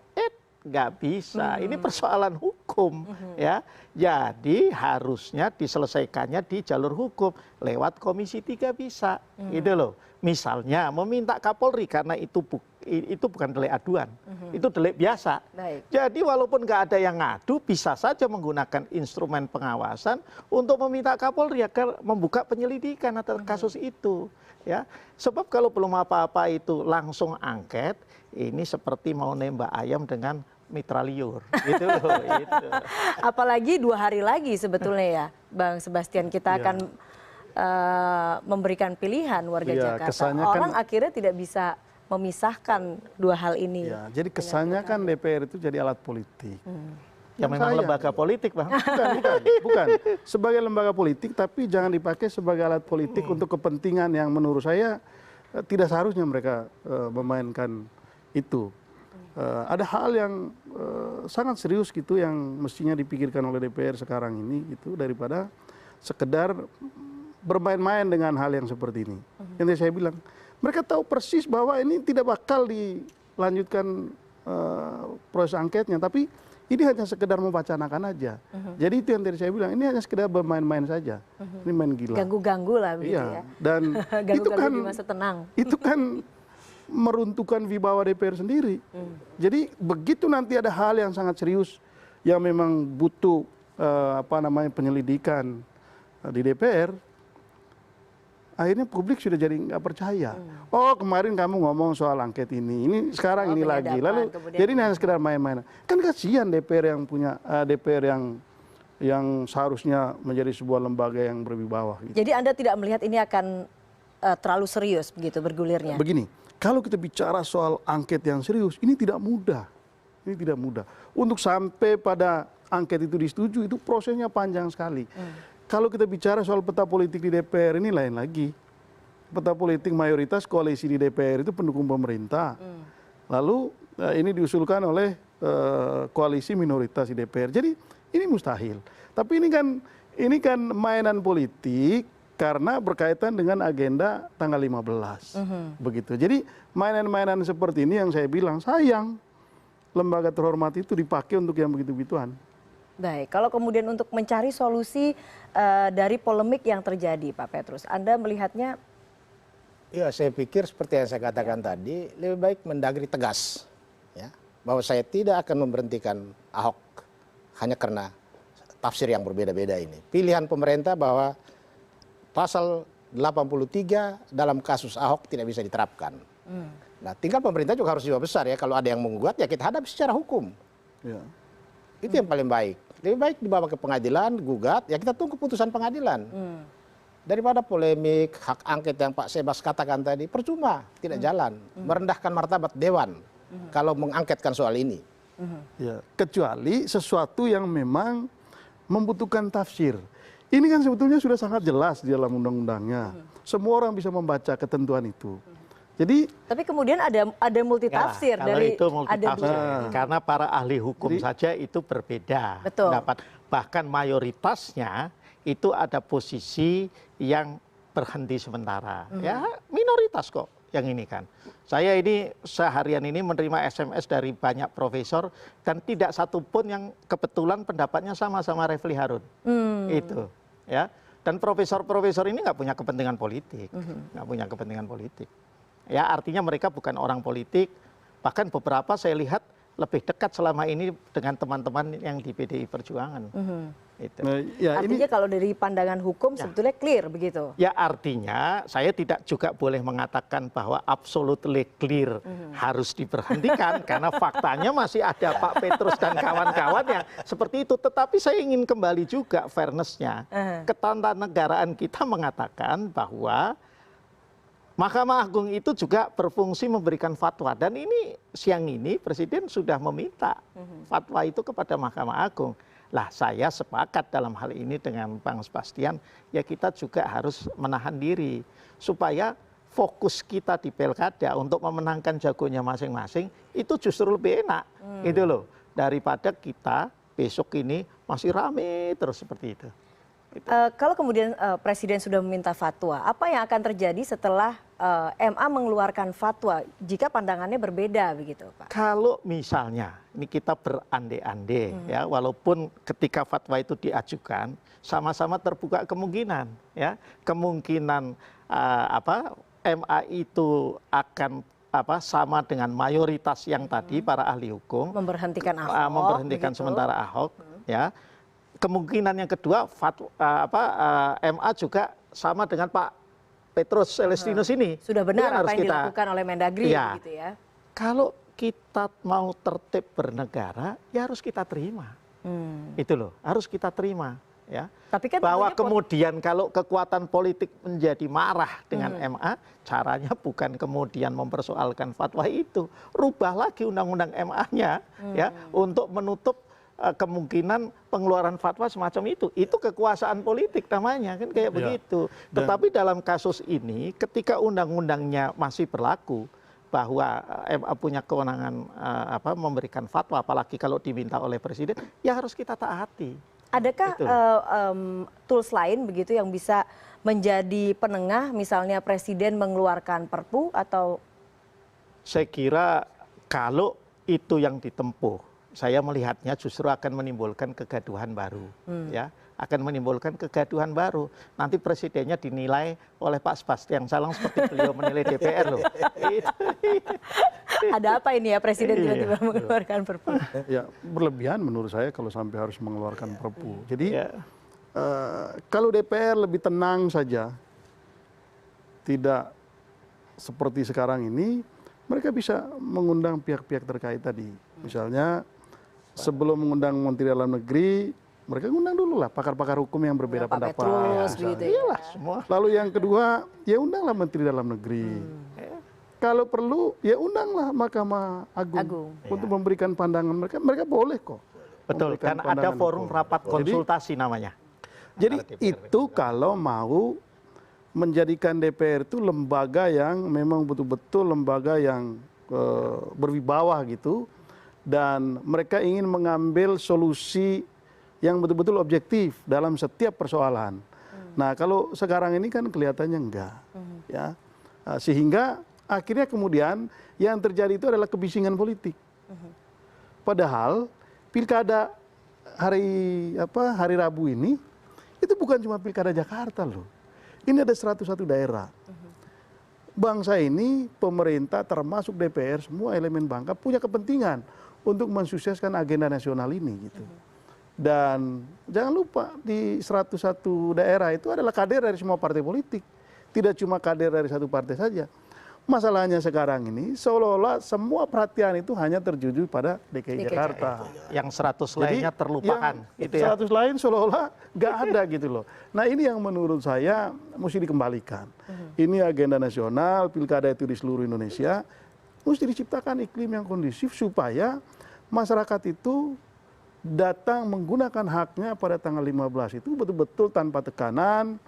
nggak bisa, ini persoalan hukum ya. Jadi harusnya diselesaikannya di jalur hukum lewat Komisi 3 bisa, gitu loh. Misalnya meminta Kapolri karena itu bukan delik aduan, itu delik biasa. Jadi walaupun nggak ada yang ngadu, bisa saja menggunakan instrumen pengawasan untuk meminta Kapolri agar membuka penyelidikan atas kasus itu. Ya, sebab kalau belum apa-apa itu langsung angket, ini seperti mau nembak ayam dengan mitra liur, gitu loh. Gitu. Apalagi 2 hari lagi sebetulnya ya, Bang Sebastian, kita akan memberikan pilihan warga Jakarta. Orang kan, akhirnya tidak bisa memisahkan 2 hal ini. Ya, jadi kesannya kan DPR itu jadi alat politik. Ya memang lembaga politik, Bang. Bukan. Sebagai lembaga politik, tapi jangan dipakai sebagai alat politik untuk kepentingan yang menurut saya tidak seharusnya mereka memainkan itu. Ada hal yang sangat serius gitu yang mestinya dipikirkan oleh DPR sekarang ini gitu, daripada sekedar bermain-main dengan hal yang seperti ini. Yang saya bilang, mereka tahu persis bahwa ini tidak bakal dilanjutkan proses angketnya, tapi ini hanya sekedar memwacanakan aja. Jadi itu yang tadi saya bilang, ini hanya sekedar bermain-main saja. Ini main gila. Ganggu-ganggu lah begitu Iya. ya. Dan itu Ganggu-ganggu kan di masa tenang. itu kan meruntuhkan wibawa DPR sendiri. Jadi begitu nanti ada hal yang sangat serius yang memang butuh penyelidikan di DPR, akhirnya publik sudah jadi nggak percaya. Oh, kemarin kamu ngomong soal angket ini sekarang ini lagi. Lalu jadi ini hanya sekedar main-main. Kan kasihan DPR yang punya DPR yang seharusnya menjadi sebuah lembaga yang berwibawa. Gitu. Jadi Anda tidak melihat ini akan terlalu serius begitu bergulirnya? Begini, kalau kita bicara soal angket yang serius, ini tidak mudah. Ini tidak mudah. Untuk sampai pada angket itu disetujui, itu prosesnya panjang sekali. Kalau kita bicara soal peta politik di DPR ini lain lagi. Peta politik mayoritas koalisi di DPR itu pendukung pemerintah. Lalu ini diusulkan oleh koalisi minoritas di DPR. Jadi ini mustahil. Tapi ini kan mainan politik karena berkaitan dengan agenda tanggal 15. Begitu. Jadi mainan-mainan seperti ini yang saya bilang sayang lembaga terhormat itu dipakai untuk yang begitu-begituan. Baik, kalau kemudian untuk mencari solusi dari polemik yang terjadi, Pak Petrus, Anda melihatnya? Ya, saya pikir seperti yang saya katakan tadi, lebih baik Mendagri tegas, ya, bahwa saya tidak akan memberhentikan Ahok hanya karena tafsir yang berbeda-beda ini. Pilihan pemerintah bahwa pasal 83 dalam kasus Ahok tidak bisa diterapkan. Nah, tinggal pemerintah juga harus jiwa besar ya. Kalau ada yang menggugat ya kita hadapi secara hukum. Ya. Itu yang paling baik. Lebih baik dibawa ke pengadilan, gugat, ya kita tunggu putusan pengadilan. Daripada polemik, hak angket yang Pak Sebas katakan tadi, percuma, tidak jalan. Merendahkan martabat Dewan kalau mengangketkan soal ini. Ya, kecuali sesuatu yang memang membutuhkan tafsir. Ini kan sebetulnya sudah sangat jelas di dalam undang-undangnya. Semua orang bisa membaca ketentuan itu. Jadi, tapi kemudian ada multitafsir kalau dari itu multitafsir, karena para ahli hukum saja itu berbeda pendapat. Bahkan mayoritasnya itu ada posisi yang berhenti sementara. Ya minoritas kok yang ini kan. Saya ini seharian ini menerima SMS dari banyak profesor dan tidak satu pun yang kebetulan pendapatnya sama Refli Harun. Itu ya. Dan profesor-profesor ini nggak punya kepentingan politik, nggak punya kepentingan politik. Ya artinya mereka bukan orang politik, bahkan beberapa saya lihat lebih dekat selama ini dengan teman-teman yang di PDI Perjuangan. Itu. Ya, artinya kalau dari pandangan hukum sebetulnya clear begitu? Ya artinya saya tidak juga boleh mengatakan bahwa absolutely clear harus diberhentikan karena faktanya masih ada Pak Petrus dan kawan-kawan yang seperti itu. Tetapi saya ingin kembali juga fairness-nya. Ketatanegaraan kita mengatakan bahwa Mahkamah Agung itu juga berfungsi memberikan fatwa dan ini siang ini Presiden sudah meminta fatwa itu kepada Mahkamah Agung. Lah saya sepakat dalam hal ini dengan Bang Sebastian, ya kita juga harus menahan diri supaya fokus kita di pilkada untuk memenangkan jagonya masing-masing itu justru lebih enak gitu loh daripada kita besok ini masih rame terus seperti itu. Kalau kemudian Presiden sudah meminta fatwa, apa yang akan terjadi setelah MA mengeluarkan fatwa jika pandangannya berbeda begitu, Pak? Kalau misalnya ini kita berandai-andai ya, walaupun ketika fatwa itu diajukan sama-sama terbuka kemungkinan ya, kemungkinan MA itu akan sama dengan mayoritas yang tadi para ahli hukum memberhentikan Ahok, memberhentikan sementara Ahok ya. Kemungkinan yang kedua MA juga sama dengan Pak Petrus Celestinus ini. Sudah benar apa yang dilakukan oleh Mendagri ya, gitu ya. Kalau kita mau tertib bernegara ya harus kita terima. Itu loh, harus kita terima ya. Tapi kan bahwa kemudian kalau kekuatan politik menjadi marah dengan MA, caranya bukan kemudian mempersoalkan fatwa itu, rubah lagi undang-undang MA-nya ya untuk menutup kemungkinan pengeluaran fatwa semacam itu. Itu kekuasaan politik namanya, kan kayak begitu. Tetapi dalam kasus ini, ketika undang-undangnya masih berlaku, bahwa MA punya kewenangan memberikan fatwa, apalagi kalau diminta oleh presiden, ya harus kita taati. Adakah tools lain begitu yang bisa menjadi penengah, misalnya presiden mengeluarkan perpu atau? Saya kira kalau itu yang ditempuh, saya melihatnya justru akan menimbulkan kegaduhan baru, ya, akan menimbulkan kegaduhan baru. Nanti presidennya dinilai oleh Pak Sebastian Salang seperti beliau menilai DPR loh. Ada apa ini ya presiden tiba-tiba mengeluarkan perpu? Ya berlebihan menurut saya kalau sampai harus mengeluarkan perpu. Jadi kalau DPR lebih tenang saja, tidak seperti sekarang ini, mereka bisa mengundang pihak-pihak terkait tadi. Misalnya sebelum mengundang Menteri Dalam Negeri, mereka ngundang dulu lah pakar-pakar hukum yang berbeda pendapat. Petrus, begitu ya. Iyalah semua. Lalu yang kedua, ya undanglah Menteri Dalam Negeri. Kalau perlu, ya undanglah Mahkamah Agung untuk memberikan pandangan mereka. Mereka boleh kok. Betul, kan ada forum rapat konsultasi namanya. Jadi itu kalau mau menjadikan DPR itu lembaga yang memang betul-betul lembaga yang berwibawa gitu. Dan mereka ingin mengambil solusi yang betul-betul objektif dalam setiap persoalan. Nah, kalau sekarang ini kan kelihatannya enggak, ya, sehingga akhirnya kemudian yang terjadi itu adalah kebisingan politik. Padahal pilkada hari Rabu ini itu bukan cuma pilkada Jakarta loh. Ini ada 101 daerah. Bangsa ini, pemerintah termasuk DPR, semua elemen bangsa punya kepentingan untuk mensukseskan agenda nasional ini gitu. Dan jangan lupa di 101 daerah itu adalah kader dari semua partai politik. Tidak cuma kader dari satu partai saja. Masalahnya sekarang ini seolah-olah semua perhatian itu hanya tertuju pada DKI Jakarta. Yang 100 lainnya terlupakan. Gitu ya. 100 lain seolah-olah nggak ada gitu loh. Nah ini yang menurut saya mesti dikembalikan. Ini agenda nasional, pilkada itu di seluruh Indonesia. Mesti diciptakan iklim yang kondusif supaya masyarakat itu datang menggunakan haknya pada tanggal 15 itu betul-betul tanpa tekanan,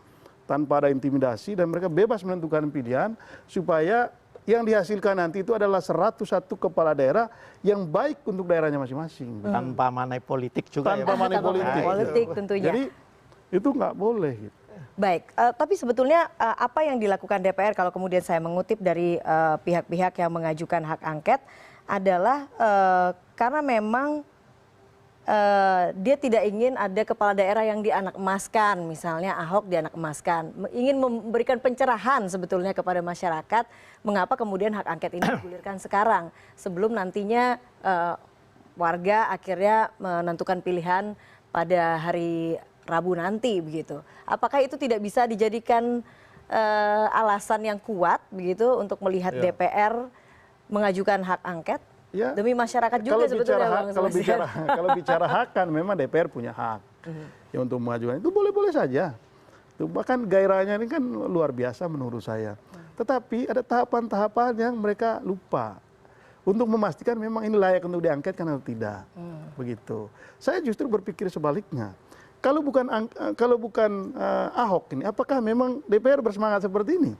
tanpa ada intimidasi, dan mereka bebas menentukan pilihan supaya yang dihasilkan nanti itu adalah 101 kepala daerah yang baik untuk daerahnya masing-masing. Tanpa money politik juga. Tanpa money politik tentunya. Jadi itu nggak boleh gitu. Baik, tapi sebetulnya apa yang dilakukan DPR kalau kemudian saya mengutip dari pihak-pihak yang mengajukan hak angket adalah karena memang dia tidak ingin ada kepala daerah yang dianak emaskan, misalnya Ahok dianak emaskan, ingin memberikan pencerahan sebetulnya kepada masyarakat mengapa kemudian hak angket ini digulirkan sekarang sebelum nantinya warga akhirnya menentukan pilihan pada hari Rabu nanti begitu. Apakah itu tidak bisa dijadikan alasan yang kuat begitu untuk melihat DPR mengajukan hak angket? Ya, demi masyarakat juga sebetulnya. Kalau bicara hak kan memang DPR punya hak ya untuk mengajukan itu boleh-boleh saja. Bahkan gairahnya ini kan luar biasa menurut saya. Tetapi ada tahapan-tahapan yang mereka lupa untuk memastikan memang ini layak untuk diangketkan atau tidak. Begitu. Saya justru berpikir sebaliknya. Kalau bukan Ahok ini, apakah memang DPR bersemangat seperti ini?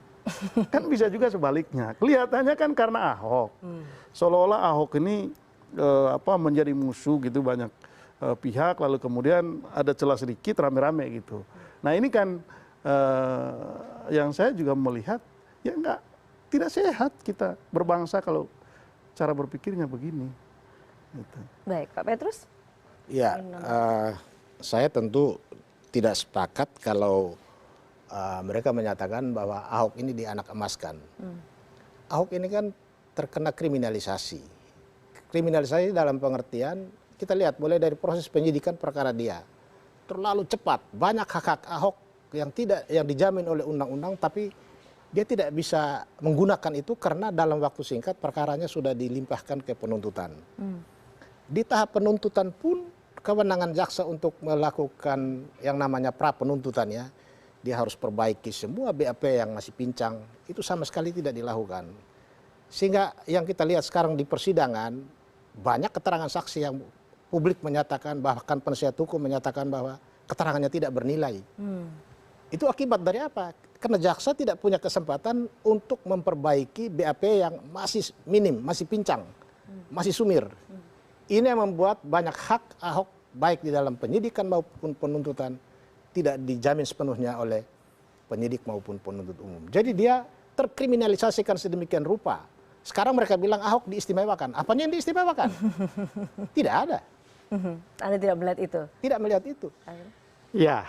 Kan bisa juga sebaliknya. Kelihatannya kan karena Ahok. Seolah-olah Ahok ini menjadi musuh gitu banyak pihak, lalu kemudian ada celah sedikit rame-rame gitu. Nah ini kan yang saya juga melihat ya tidak sehat kita berbangsa kalau cara berpikirnya begini. Gitu. Baik, Pak Petrus? Ya, saya tentu tidak sepakat kalau mereka menyatakan bahwa Ahok ini dianak emaskan. Ahok ini kan terkena kriminalisasi. Kriminalisasi dalam pengertian kita lihat mulai dari proses penyidikan perkara dia terlalu cepat. Banyak hak-hak Ahok yang dijamin oleh undang-undang, tapi dia tidak bisa menggunakan itu karena dalam waktu singkat perkaranya sudah dilimpahkan ke penuntutan. Di tahap penuntutan pun kewenangan jaksa untuk melakukan yang namanya pra penuntutannya, dia harus perbaiki semua BAP yang masih pincang, itu sama sekali tidak dilakukan. Sehingga yang kita lihat sekarang di persidangan, banyak keterangan saksi yang publik menyatakan, bahkan penasihat hukum menyatakan bahwa keterangannya tidak bernilai. Itu akibat dari apa? Karena jaksa tidak punya kesempatan untuk memperbaiki BAP yang masih minim, masih pincang, masih sumir. Ini yang membuat banyak hak Ahok baik di dalam penyidikan maupun penuntutan tidak dijamin sepenuhnya oleh penyidik maupun penuntut umum. Jadi dia terkriminalisasikan sedemikian rupa. Sekarang mereka bilang Ahok diistimewakan. Apanya yang diistimewakan? Tidak ada. Anda tidak melihat itu? Tidak melihat itu. Ya,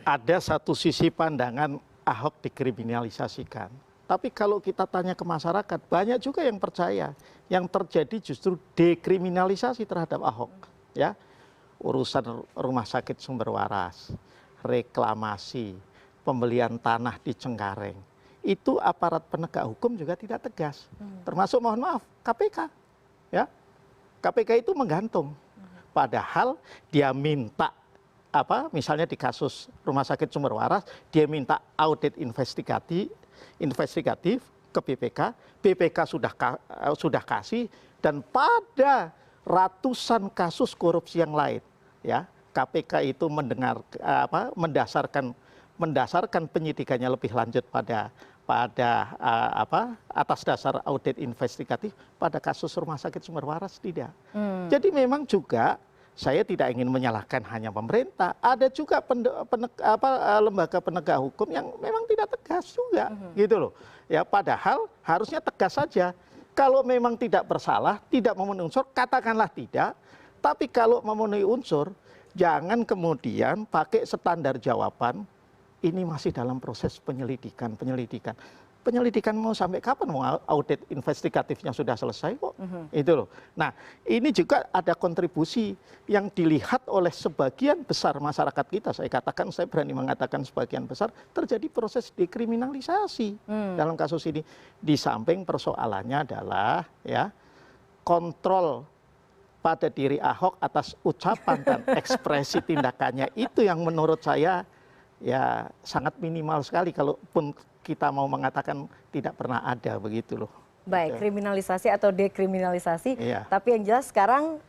ada satu sisi pandangan Ahok dikriminalisasikan. Tapi kalau kita tanya ke masyarakat, banyak juga yang percaya yang terjadi justru dekriminalisasi terhadap Ahok. Ya, urusan rumah sakit sumber waras, reklamasi, pembelian tanah di Cengkareng, itu aparat penegak hukum juga tidak tegas. Termasuk mohon maaf KPK. Ya, KPK itu menggantung. Padahal dia minta misalnya di kasus rumah sakit sumber waras, dia minta audit investigatif ke BPK, BPK sudah kasih, dan pada ratusan kasus korupsi yang lain, ya KPK itu mendasarkan penyidikannya lebih lanjut pada atas dasar audit investigatif pada kasus rumah sakit sumber waras tidak. Jadi memang juga saya tidak ingin menyalahkan hanya pemerintah, ada juga lembaga penegak hukum yang memang tidak tegas juga, gitu loh. Ya, padahal harusnya tegas saja. Kalau memang tidak bersalah, tidak memenuhi unsur, katakanlah tidak. Tapi kalau memenuhi unsur, jangan kemudian pakai standar jawaban. Ini masih dalam proses penyelidikan. Penyelidikan mau sampai kapan? Mau audit investigatifnya sudah selesai kok. Itu loh. Nah, ini juga ada kontribusi yang dilihat oleh sebagian besar masyarakat kita. Saya berani mengatakan sebagian besar terjadi proses dekriminalisasi dalam kasus ini. Di samping persoalannya adalah ya kontrol pada diri Ahok atas ucapan dan ekspresi tindakannya itu yang menurut saya ya sangat minimal sekali kalaupun kita mau mengatakan tidak pernah ada begitu loh. Baik, kriminalisasi atau dekriminalisasi. Iya. Tapi yang jelas sekarang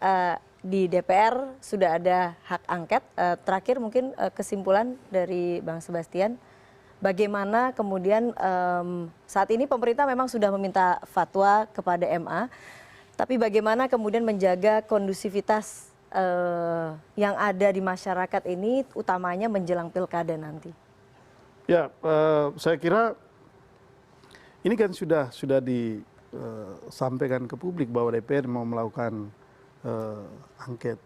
di DPR sudah ada hak angket. Terakhir mungkin kesimpulan dari Bang Sebastian, bagaimana kemudian saat ini pemerintah memang sudah meminta fatwa kepada MA, tapi bagaimana kemudian menjaga kondusivitas yang ada di masyarakat ini, utamanya menjelang pilkada nanti? Ya, saya kira ini kan sudah disampaikan ke publik bahwa DPR mau melakukan angket,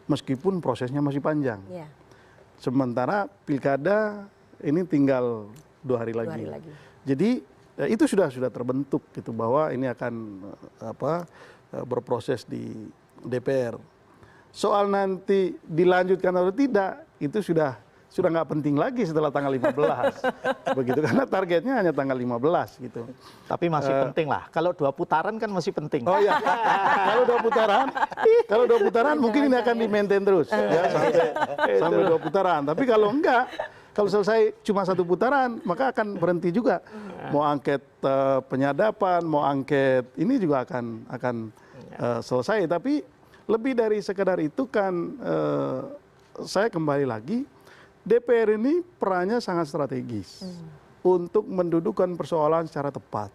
meskipun prosesnya masih panjang. Ya. Sementara pilkada ini tinggal 2 hari lagi. Jadi itu sudah terbentuk gitu bahwa ini akan berproses di DPR. Soal nanti dilanjutkan atau tidak itu sudah nggak penting lagi setelah tanggal 15. Begitu, karena targetnya hanya tanggal 15 gitu. Tapi masih penting lah. Kalau 2 putaran kan masih penting. Oh iya. kalau 2 putaran mungkin ini akan di-maintain terus ya sampai 2 putaran. Tapi kalau enggak, kalau selesai cuma 1 putaran, maka akan berhenti juga. Mau angket penyadapan, mau angket ini juga akan selesai. Tapi lebih dari sekedar itu kan saya kembali lagi, DPR ini perannya sangat strategis untuk mendudukkan persoalan secara tepat.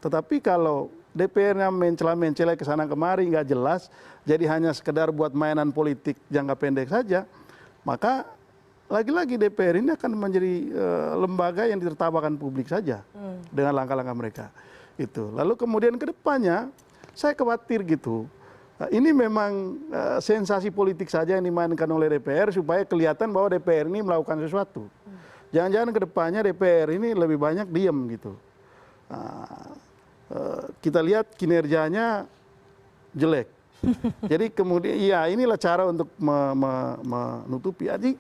Tetapi kalau DPR-nya mencela-mencela ke sana kemari nggak jelas, jadi hanya sekedar buat mainan politik jangka pendek saja, maka lagi-lagi DPR ini akan menjadi lembaga yang ditertawakan publik saja dengan langkah-langkah mereka. Itu. Lalu kemudian ke depannya saya khawatir gitu. Ini memang sensasi politik saja yang dimainkan oleh DPR supaya kelihatan bahwa DPR ini melakukan sesuatu. Jangan-jangan ke depannya DPR ini lebih banyak diem gitu. Kita lihat kinerjanya jelek. Jadi kemudian ya inilah cara untuk menutupi. Jadi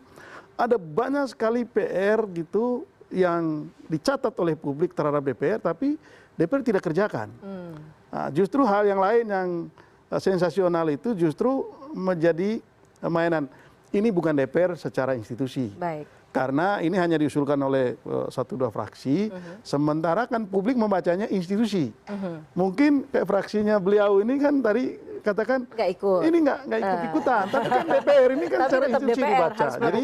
ada banyak sekali PR gitu yang dicatat oleh publik terhadap DPR tapi DPR tidak kerjakan. Justru hal yang lain yang sensasional itu justru menjadi mainan. Ini bukan DPR secara institusi. Baik. Karena ini hanya diusulkan oleh 1-2 fraksi, sementara kan publik membacanya institusi. Mungkin kayak fraksinya beliau ini kan tadi katakan ini nggak ikut-ikutan, tapi kan DPR ini kan secara institusi dibaca. Jadi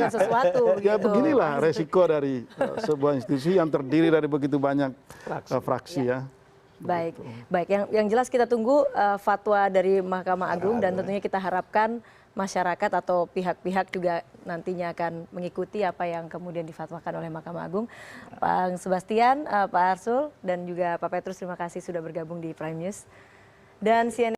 ya beginilah resiko dari sebuah institusi yang terdiri dari begitu banyak fraksi ya. Baik, baik. Yang jelas kita tunggu fatwa dari Mahkamah Agung dan tentunya kita harapkan masyarakat atau pihak-pihak juga nantinya akan mengikuti apa yang kemudian difatwakan oleh Mahkamah Agung. Pak Sebastian, Pak Arsul, dan juga Pak Petrus, terima kasih sudah bergabung di Prime News. Dan CNN